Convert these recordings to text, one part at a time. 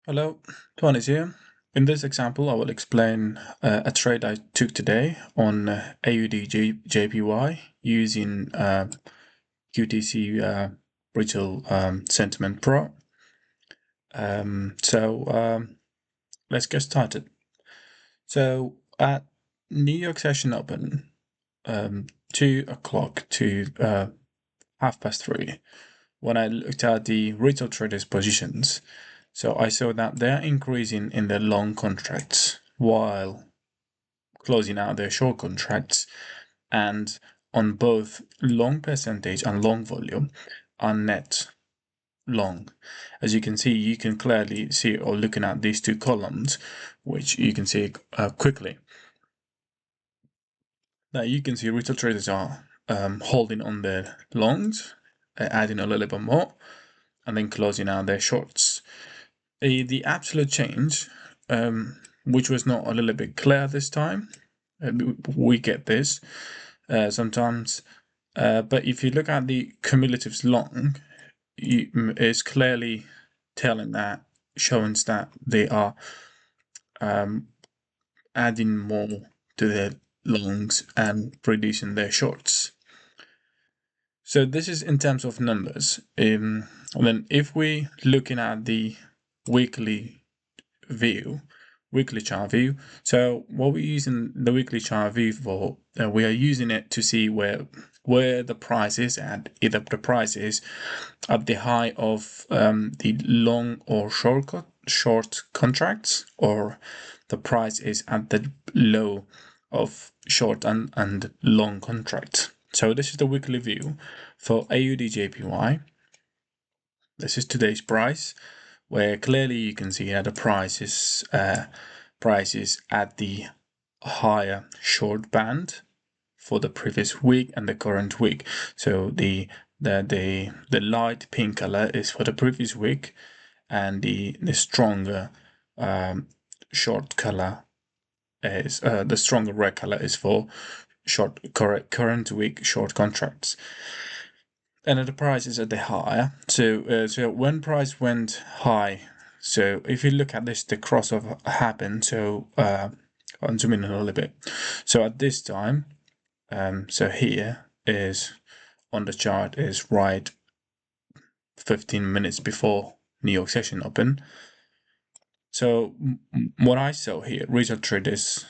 Hello, Tuanis here. In this example, I will explain a trade I took today on AUDJPY using QTC Retail Sentiment Pro. Let's get started. So at New York session open, 2 o'clock to 3:30, when I looked at the retail traders' positions, so I saw that they're increasing in their long contracts while closing out their short contracts, and on both long percentage and long volume are net long. As you can see, you can clearly see, or looking at these two columns, which you can see quickly, that you can see retail traders are holding on their longs, adding a little bit more, and then closing out their shorts. The absolute change, which was not a little bit clear this time, we get this sometimes, but if you look at the cumulatives long, it's clearly telling that, showing that they are adding more to their longs and reducing their shorts. So this is in terms of numbers. And then if we looking at the weekly chart view, so what we're using the weekly chart view for, we are using it to see where the price is at, either the price is at the high of the long or short contracts, or the price is at the low of short and long contracts. So this is the weekly view for AUDJPY. This is today's price, where clearly you can see that the price is at the higher short band for the previous week and the current week. So the light pink color is for the previous week, and the stronger short color is the stronger red color is for current week short contracts. And the price is at the higher. So when price went high, so if you look at this, the crossover happened. So I'll zoom in a little bit. So at this time, so here is on the chart is right 15 minutes before New York session open. So what I saw here, retail traders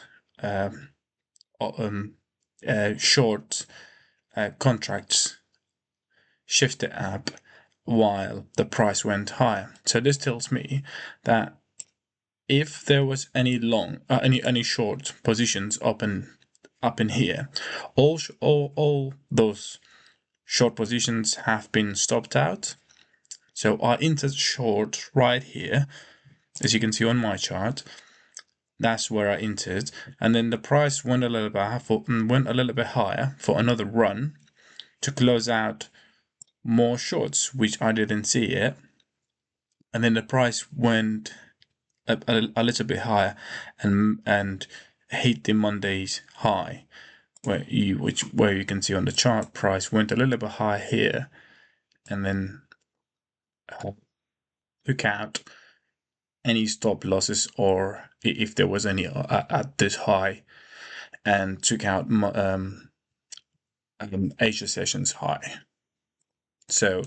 short contracts shifted up while the price went higher. So this tells me that if there was any long, any short positions up in here, all those short positions have been stopped out. So I entered short right here, as you can see on my chart. That's where I entered, and then the price went a little bit higher for another run to close out more shorts, which I didn't see yet, and then the price went a little bit higher and hit the Monday's high, where you can see on the chart, price went a little bit high here, and then took out any stop losses, or if there was any at this high, and took out Asia sessions high. So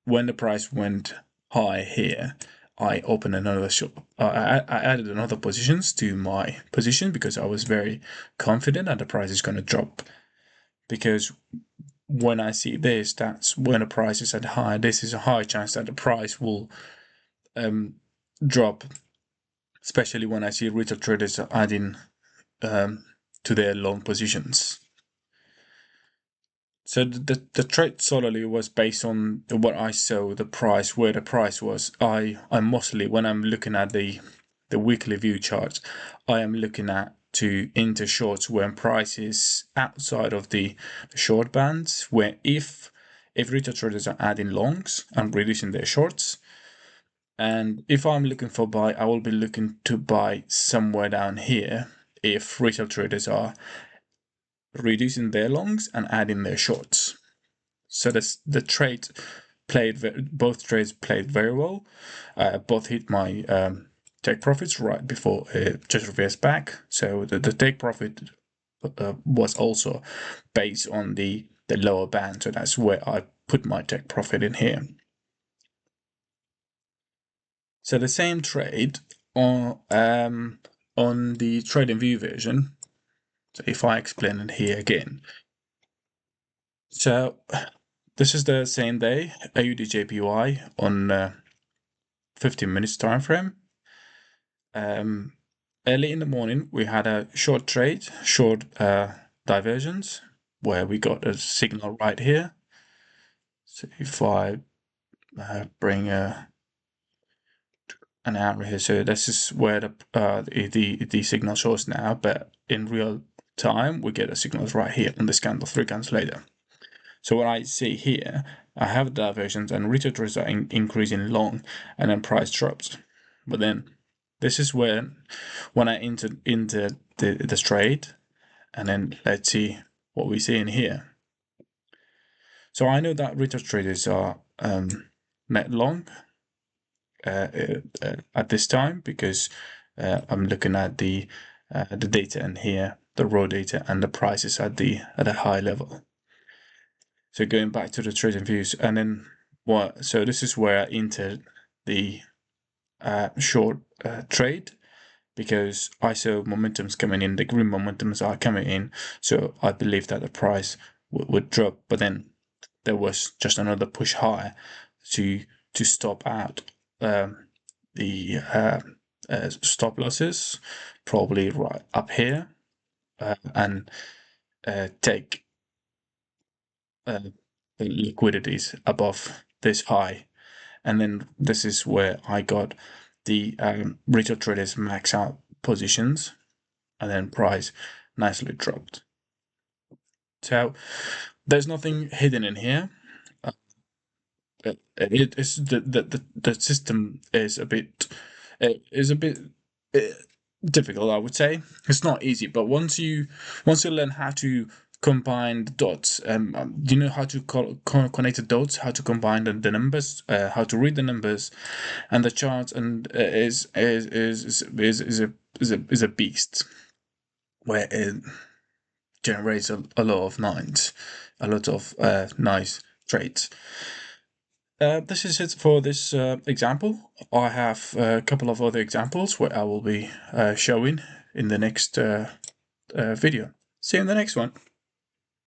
when the price went high here, I opened another shop. I added another positions to my position because I was very confident that the price is going to drop. Because when I see this, that's when the price is at high. This is a high chance that the price will drop, especially when I see retail traders are adding to their long positions. So the trade solely was based on what I saw, the price, where the price was. I mostly, when I'm looking at the weekly view charts, I am looking at to enter shorts when price is outside of the short bands, where if retail traders are adding longs and reducing their shorts. And if I'm looking for buy, I will be looking to buy somewhere down here if retail traders are reducing their longs and adding their shorts. So the trade both trades played very well. Both hit my take profits right before it just reversed back. So the take profit was also based on the lower band. So that's where I put my take profit in here. So the same trade on the trading view version. So if I explain it here again. So this is the same day, AUDJPY on 15 minutes time frame. Early in the morning, we had a short trade, short divergence, where we got a signal right here. So if I bring an arrow here, so this is where the signal shows now, but in real time, we get a signal right here on this candle 3 candles later. So what I see here, I have diversions and retail trades are increasing long, and then price drops. But then this is when I entered into this trade, and then let's see what we see in here. So I know that retail traders are net long at this time, because I'm looking at the data in here, the raw data, and the prices at a high level. So going back to the trading views, and then so this is where I entered the short trade, because I saw momentums coming in, the green momentums are coming in, so I believe that the price would drop. But then there was just another push higher to stop out the stop losses, probably right up here, and take the liquidities above this high. And then this is where I got the retail traders max out positions, and then price nicely dropped. So there's nothing hidden in here. It is the system is a bit difficult, I would say. It's not easy, but once you learn how to combine the dots, you know how to connect the dots, how to combine the numbers, how to read the numbers and the charts, and is a beast, where it generates a lot of nines, a lot of nice trades. This is it for this example. I have a couple of other examples where I will be showing in the next video. See you in the next one.